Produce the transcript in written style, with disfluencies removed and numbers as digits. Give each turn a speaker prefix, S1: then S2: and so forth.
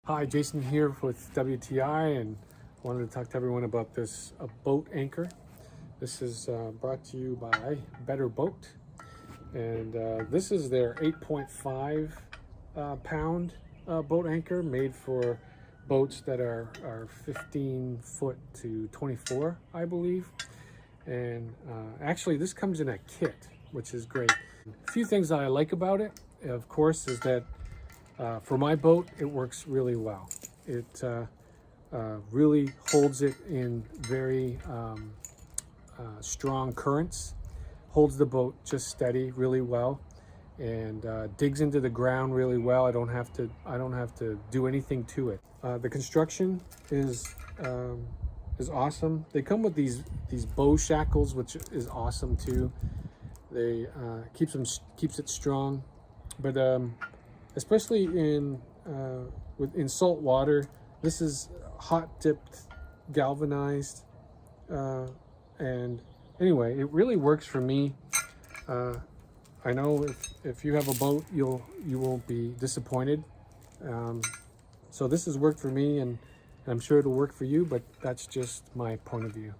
S1: Hi, Jason here with WTI, and I wanted to talk to everyone about this boat anchor. This is brought to you by Better Boat, and this is their 8.5 pound boat anchor made for boats that are 15 foot to 24, I believe. And actually this comes in a kit, which is great. A few things that I like about it, of course, is that for my boat, it works really well. It really holds it in very strong currents, holds the boat just steady really well, and digs into the ground really well. I don't have to do anything to it. The construction is awesome. They come with these bow shackles, which is awesome too. They keeps it strong, but especially in salt water, this is hot dipped galvanized, and anyway, it really works for me. I know if you have a boat, you won't be disappointed. So this has worked for me, and I'm sure it'll work for you, but that's just my point of view.